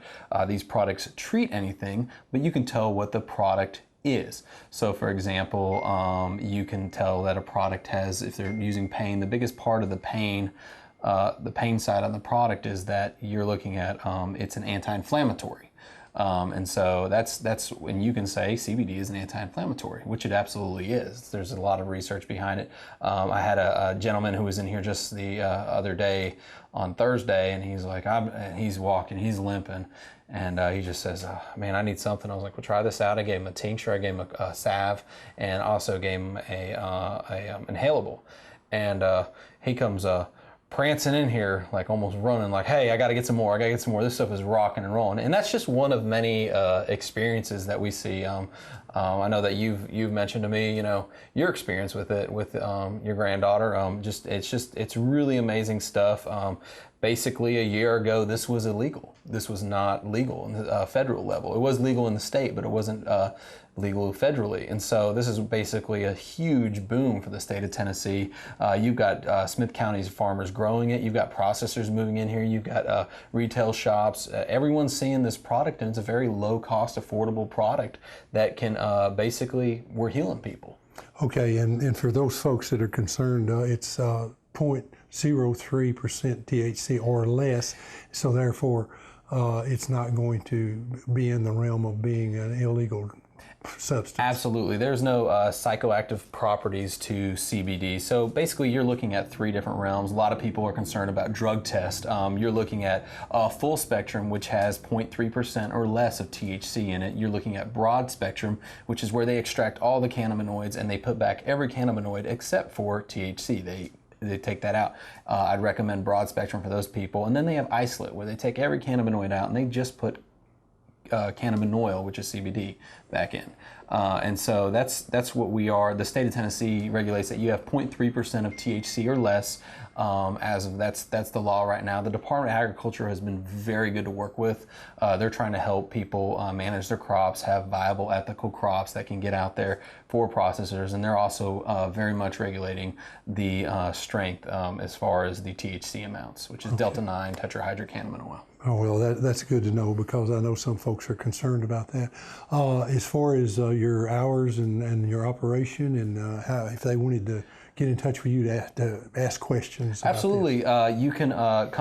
these products treat anything, but you can tell what the product is. So for example, you can tell that a product has, if they're using pain, the biggest part of the pain side on the product is that you're looking at, it's an anti-inflammatory. And so that's when you can say CBD is an anti-inflammatory, which it absolutely is. There's a lot of research behind it. I had a gentleman who was in here just the other day on Thursday, and he's like, he's walking, he's limping, and he just says, man, I need something. I was like, well, try this out. I gave him a tincture, I gave him a salve, and also gave him a inhalable. And he comes prancing in here, like almost running, like, hey, I gotta get some more, I gotta get some more. This stuff is rocking and rolling. And that's just one of many experiences that we see. I know that you've mentioned to me, you know, your experience with it, with your granddaughter. It's really amazing stuff. Basically, a year ago, this was illegal. This was not legal in the federal level. It was legal in the state, but it wasn't legal federally. And so this is basically a huge boom for the state of Tennessee. You've got Smith County's farmers growing it. You've got processors moving in here. You've got retail shops. Everyone's seeing this product, and it's a very low-cost, affordable product that can basically, we're healing people. Okay, and for those folks that are concerned, it's 0.03% THC or less, so therefore it's not going to be in the realm of being an illegal substance. Absolutely. There's no psychoactive properties to CBD. So basically you're looking at three different realms. A lot of people are concerned about drug test. You're looking at full spectrum, which has 0.3% or less of THC in it. You're looking at broad spectrum, which is where they extract all the cannabinoids and they put back every cannabinoid except for THC. They take that out. I'd recommend broad spectrum for those people. And then they have isolate, where they take every cannabinoid out and they just put cannabinoid, which is CBD, back in. And so that's what we are. The state of Tennessee regulates that you have 0.3% of THC or less. As of that's the law right now. The Department of Agriculture has been very good to work with. They're trying to help people manage their crops, have viable, ethical crops that can get out there for processors, and they're also very much regulating the strength as far as the THC amounts, which is Delta-9 tetrahydrocannabinol oil. Oh, well, that's good to know, because I know some folks are concerned about that. As far as your hours and your operation, and how, if they wanted to get in touch with you to ask questions. Absolutely. You can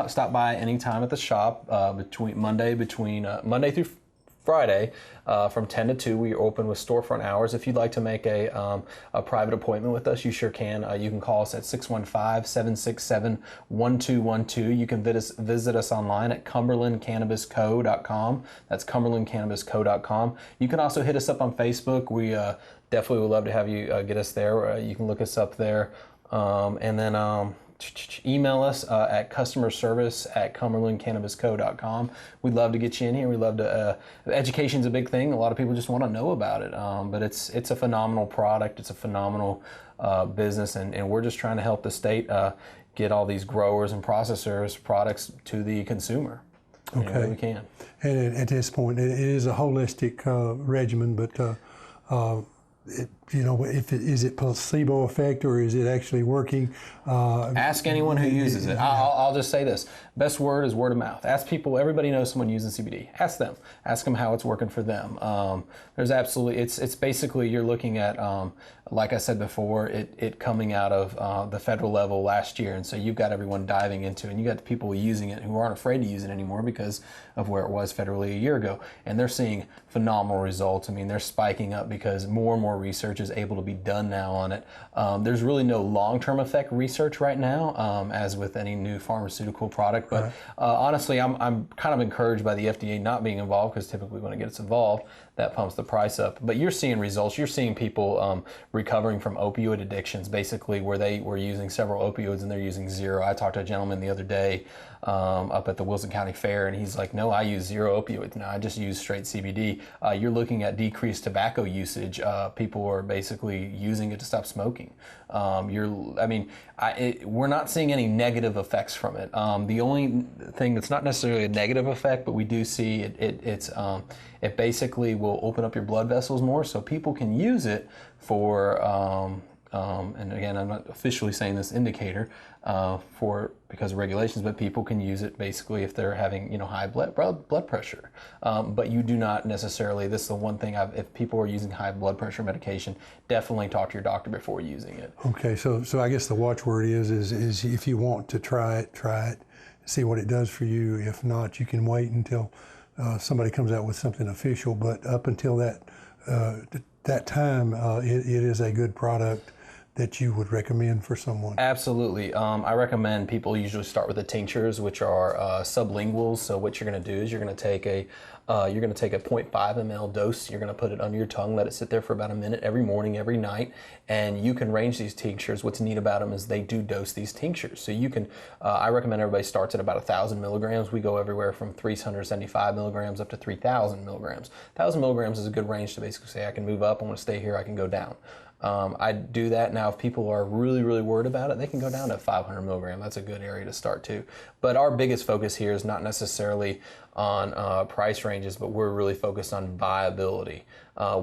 stop by anytime at the shop between Monday through Friday from 10 to 2. We open with storefront hours. If you'd like to make a private appointment with us, you sure can. You can call us at 615-767-1212. You can visit us online at CUMBERLANDCANNABISCO.com. That's CUMBERLANDCANNABISCO.com. You can also hit us up on Facebook. We definitely would love to have you get us there. You can look us up there. And then email us at customerservice@CumberlandCannabisCo.com. We'd love to get you in here. We love to. Education's a big thing. A lot of people just want to know about it. But it's a phenomenal product. It's a phenomenal business, and we're just trying to help the state get all these growers and processors products to the consumer. Okay, we can. And at this point, it is a holistic regimen, but you know, is it placebo effect or is it actually working? Ask anyone who uses it. I'll just say this. Best word is word of mouth. Ask people, everybody knows someone using CBD. Ask them. Ask them how it's working for them. There's absolutely, it's basically you're looking at, like I said before, it coming out of the federal level last year. And so you've got everyone diving into it. And you got the people using it who aren't afraid to use it anymore because of where it was federally a year ago. And they're seeing phenomenal results. I mean, they're spiking up because more and more research is able to be done now on it. There's really no long-term effect research right now, as with any new pharmaceutical product. But honestly, I'm kind of encouraged by the FDA not being involved, because typically when it gets involved, that pumps the price up. But you're seeing results. You're seeing people recovering from opioid addictions, basically where they were using several opioids and they're using zero. I talked to a gentleman the other day up at the Wilson County Fair, and he's like, no, I use zero opioids now. I just use straight CBD. You're looking at decreased tobacco usage. People are basically using it to stop smoking. We're not seeing any negative effects from it. The only thing that's not necessarily a negative effect, but we do see it basically will open up your blood vessels more, so people can use it for, and again, I'm not officially saying this indicator because of regulations, but people can use it basically if they're having high blood pressure. But you do not necessarily. This is the one thing. If people are using high blood pressure medication, definitely talk to your doctor before using it. Okay, so I guess the watchword is if you want to try it, see what it does for you. If not, you can wait until somebody comes out with something official. But up until that time, it is a good product that you would recommend for someone. Absolutely. I recommend people usually start with the tinctures, which are sublinguals. So what you're going to do is you're going to take a 0.5 ml dose. You're going to put it under your tongue, let it sit there for about a minute every morning, every night, and you can range these tinctures. What's neat about them is they do dose these tinctures. So you can, I recommend everybody starts at about 1,000 milligrams. We go everywhere from 375 milligrams up to 3,000 milligrams. 1,000 milligrams is a good range to basically say, I can move up, I want to stay here, I can go down. I do that now. If people are really, really worried about it, they can go down to 500 milligrams. That's a good area to start too. But our biggest focus here is not necessarily on price ranges, but we're really focused on viability.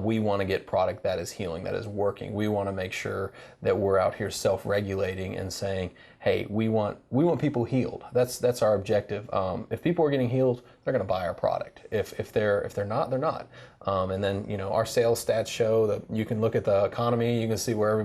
We want to get product that is healing, that is working. We want to make sure that we're out here self-regulating and saying, hey, we want people healed. That's our objective. If people are getting healed, they're going to buy our product. If they're not, they're not. And then our sales stats show that you can look at the economy. You can see where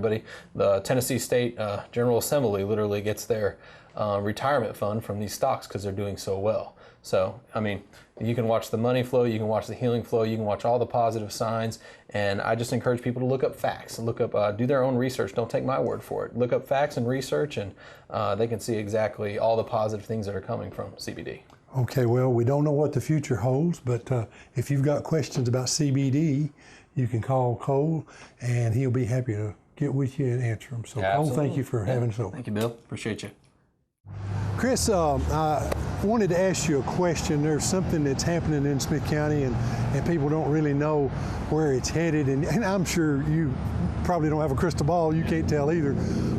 the Tennessee State General Assembly literally gets their retirement fund from these stocks because they're doing so well. So, I mean, you can watch the money flow, you can watch the healing flow, you can watch all the positive signs, and I just encourage people to look up facts, do their own research. Don't take my word for it. Look up facts and research, and they can see exactly all the positive things that are coming from CBD. Okay, well, we don't know what the future holds, but if you've got questions about CBD, you can call Cole, and he'll be happy to get with you and answer them. So, Cole, thank you for having us over. Thank you, Bill. Appreciate you. Chris, I wanted to ask you a question. There's something that's happening in Smith County, and people don't really know where it's headed, and I'm sure you probably don't have a crystal ball, you can't tell either,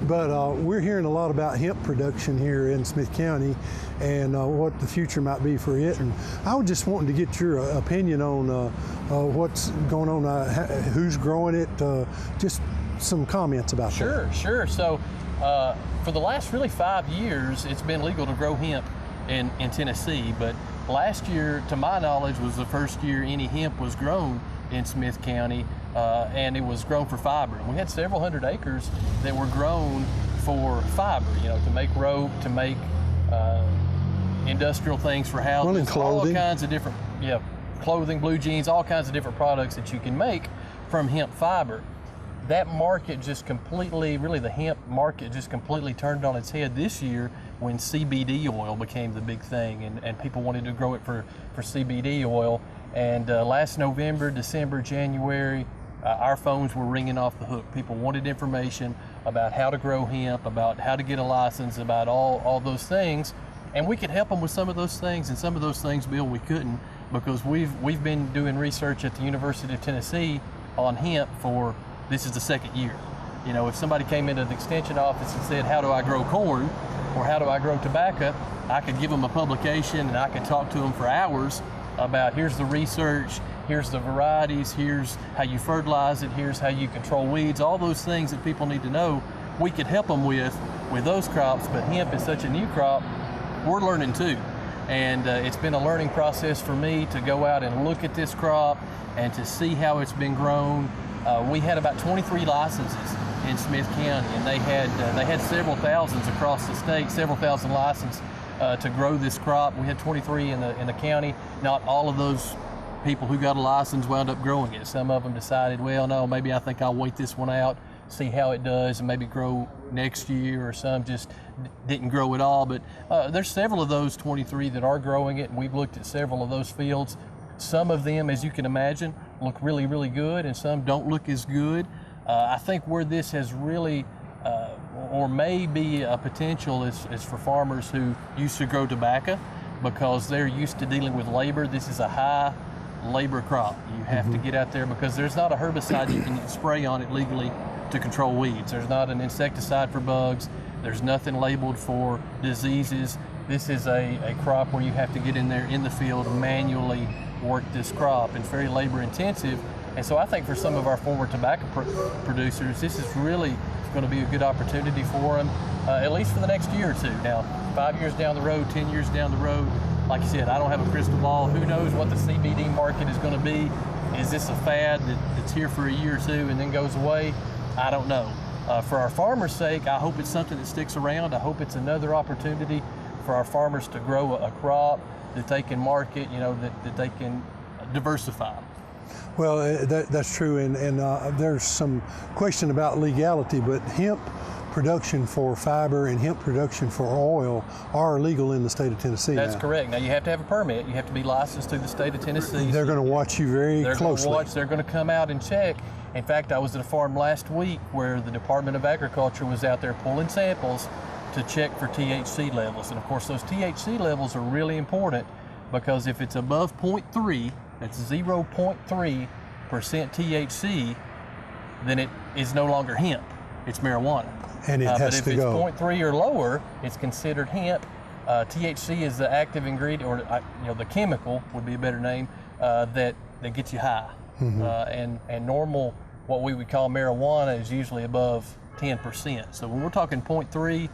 but we're hearing a lot about hemp production here in Smith County and what the future might be for it, and I was just wanting to get your opinion on what's going on, who's growing it, just some comments about that. Sure. So for the last really 5 years, it's been legal to grow hemp in Tennessee, but last year, to my knowledge, was the first year any hemp was grown in Smith County, and it was grown for fiber. And we had several hundred acres that were grown for fiber, to make rope, to make industrial things for houses, well, and clothing. All kinds of different, clothing, blue jeans, all kinds of different products that you can make from hemp fiber. That market just completely, the hemp market just completely turned on its head this year when CBD oil became the big thing, and people wanted to grow it for CBD oil. And last November, December, January, our phones were ringing off the hook. People wanted information about how to grow hemp, about how to get a license, about all those things. And we could help them with some of those things, and some of those things, Bill, we couldn't, because we've been doing research at the University of Tennessee on hemp for, this is the second year. If somebody came into the extension office and said, how do I grow corn, or how do I grow tobacco, I could give them a publication and I could talk to them for hours about here's the research, here's the varieties, here's how you fertilize it, here's how you control weeds, all those things that people need to know, we could help them with those crops. But hemp is such a new crop, we're learning too. And it's been a learning process for me to go out and look at this crop and to see how it's been grown. We had about 23 licenses in Smith County, and they had several thousands across the state, several thousand licenses to grow this crop. We had 23 in the county. Not all of those people who got a license wound up growing it. Some of them decided, well, no, maybe I think I'll wait this one out, see how it does, and maybe grow next year, or some just didn't grow at all. But there's several of those 23 that are growing it, and we've looked at several of those fields. Some of them, as you can imagine, look really, really good, and some don't look as good. I think where this has really, or may be a potential is for farmers who used to grow tobacco, because they're used to dealing with labor. This is a high labor crop. You have to get out there, because there's not a herbicide you can spray on it legally to control weeds. There's not an insecticide for bugs. There's nothing labeled for diseases. This is a crop where you have to get in there in the field, manually work this crop. It's very labor intensive. And so I think for some of our former tobacco producers, this is really going to be a good opportunity for them, at least for the next year or two. Now, 5 years down the road, 10 years down the road, like I said, I don't have a crystal ball. Who knows what the CBD market is going to be? Is this a fad that's here for a year or two and then goes away? I don't know. For our farmers' sake, I hope it's something that sticks around. I hope it's another opportunity for our farmers to grow a crop that they can market, that they can diversify. Well, that's true, and there's some question about legality, but hemp production for fiber and hemp production for oil are legal in the state of Tennessee. That's correct. Now you have to have a permit. You have to be licensed through the state of Tennessee. They're going to watch you very closely. They're going to come out and check. In fact, I was at a farm last week where the Department of Agriculture was out there pulling samples to check for THC levels. And of course, those THC levels are really important, because if it's above 0.3, that's 0.3% THC, then it is no longer hemp. It's marijuana. And it has to go. But if it's 0.3 or lower, it's considered hemp. THC is the active ingredient, or the chemical would be a better name, that gets you high. And normal, what we would call marijuana, is usually above 10%. So when we're talking 0.3,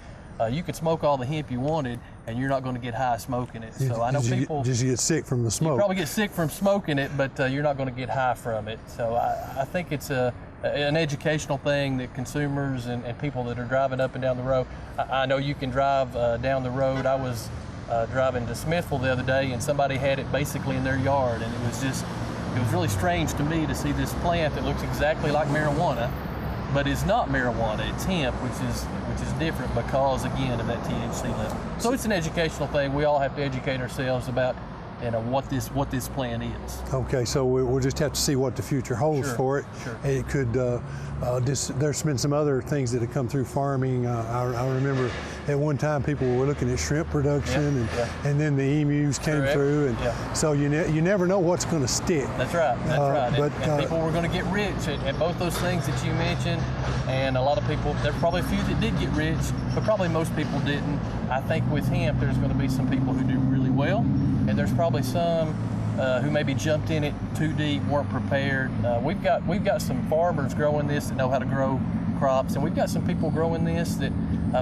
you could smoke all the hemp you wanted, and you're not going to get high smoking it. So I know people just get sick from the smoke. You probably get sick from smoking it, but you're not going to get high from it. So I think it's an educational thing that consumers and people that are driving up and down the road. I know you can drive down the road. I was driving to Smithville the other day, and somebody had it basically in their yard, and it was really strange to me to see this plant that looks exactly like marijuana, but it's not marijuana, it's hemp, which is different because, again, of that THC level. So it's an educational thing. We all have to educate ourselves about what this plant is. Okay, so we'll just have to see what the future holds for it. Sure. It could, there's been some other things that have come through farming. I remember at one time people were looking at shrimp production, and then the emus came through, and so you never know what's going to stick. That's right, that's right. But and people were going to get rich at both those things that you mentioned, and a lot of people, there are probably a few that did get rich, but probably most people didn't. I think with hemp, there's going to be some people who do really well, and there's probably some who maybe jumped in it too deep, weren't prepared. We've got some farmers growing this that know how to grow crops, and we've got some people growing this that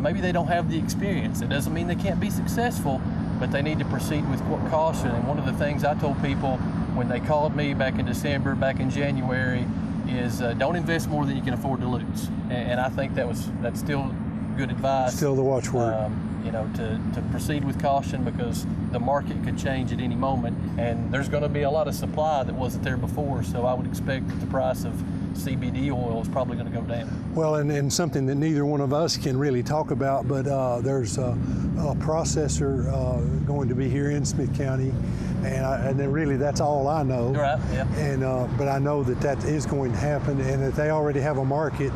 maybe they don't have the experience. It doesn't mean they can't be successful, but they need to proceed with caution. And one of the things I told people when they called me back in December, back in January, is don't invest more than you can afford to lose. And I think that's still good advice. Still the watchword. To proceed with caution, because the market could change at any moment, and there's going to be a lot of supply that wasn't there before, so I would expect that the price of CBD oil is probably going to go down. Well, and something that neither one of us can really talk about, but there's a processor going to be here in Smith County, and then really that's all I know. Right, yeah. And but I know that is going to happen, and that they already have a market,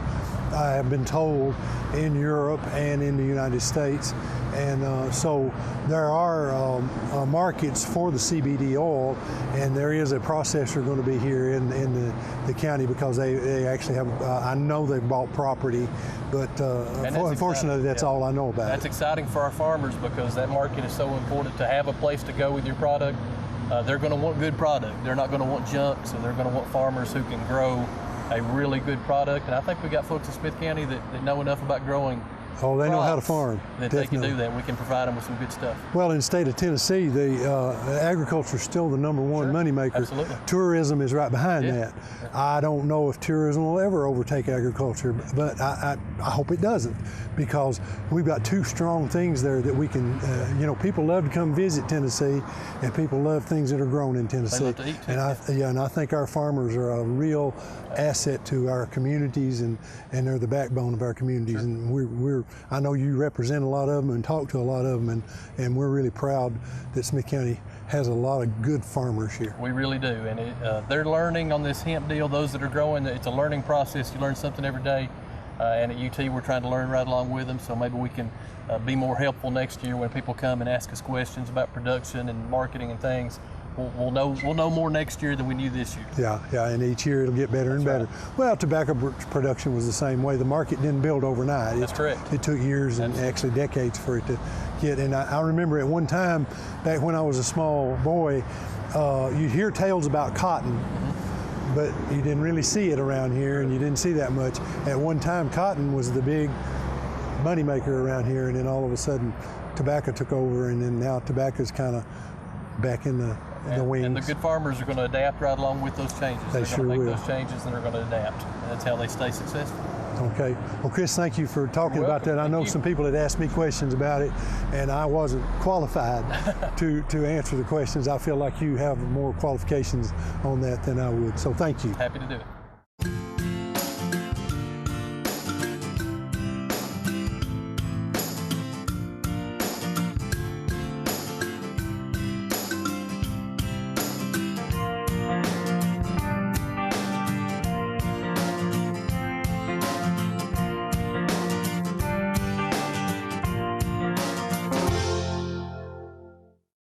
I have been told, in Europe and in the United States. And so there are markets for the CBD oil, and there is a processor going to be here in the county, because they actually have, I know they've bought property, but unfortunately that's all I know about That's exciting for our farmers, because that market is so important to have a place to go with your product. they're going to want good product. They're not going to want junk, so they're going to want farmers who can grow a really good product. And I think we got folks in Smith County that know enough about growing. Oh, they know how to farm. That Definitely. They can do that. We can provide them with some good stuff. Well, in the state of Tennessee, the agriculture is still the number one moneymaker. Absolutely. Tourism is right behind Yeah. that. I don't know if tourism will ever overtake agriculture, but I hope it doesn't, because we've got two strong things there that we can, you know, people love to come visit Tennessee, and people love things that are grown in Tennessee. They love to eat too. And I think our farmers are a real asset to our communities, and they're the backbone of our communities. Sure. And I know you represent a lot of them and talk to a lot of them, and we're really proud that Smith County has a lot of good farmers here. We really do, and they're learning on this hemp deal. Those that are growing, it's a learning process. You learn something every day, and at UT we're trying to learn right along with them. So maybe we can be more helpful next year when people come and ask us questions about production and marketing and things. We'll know more next year than we knew this year. Yeah, and each year it'll get better and better. Well, tobacco production was the same way. The market didn't build overnight. That's correct. It took years and actually decades for it to get. And I remember at one time, back when I was a small boy, you'd hear tales about cotton, but you didn't really see it around here, and you didn't see that much. At one time, cotton was the big moneymaker around here, and then all of a sudden, tobacco took over, and then now tobacco's kind of back in the wings. And the good farmers are going to adapt right along with those changes. They They're sure going to make will. those changes, and they're going to adapt. And that's how they stay successful. Okay. Well, Chris, thank you for talking You're about welcome. that. I know Thank you. some people had asked me questions about it, and I wasn't qualified to answer the questions. I feel like you have more qualifications on that than I would. So thank you. Happy to do it.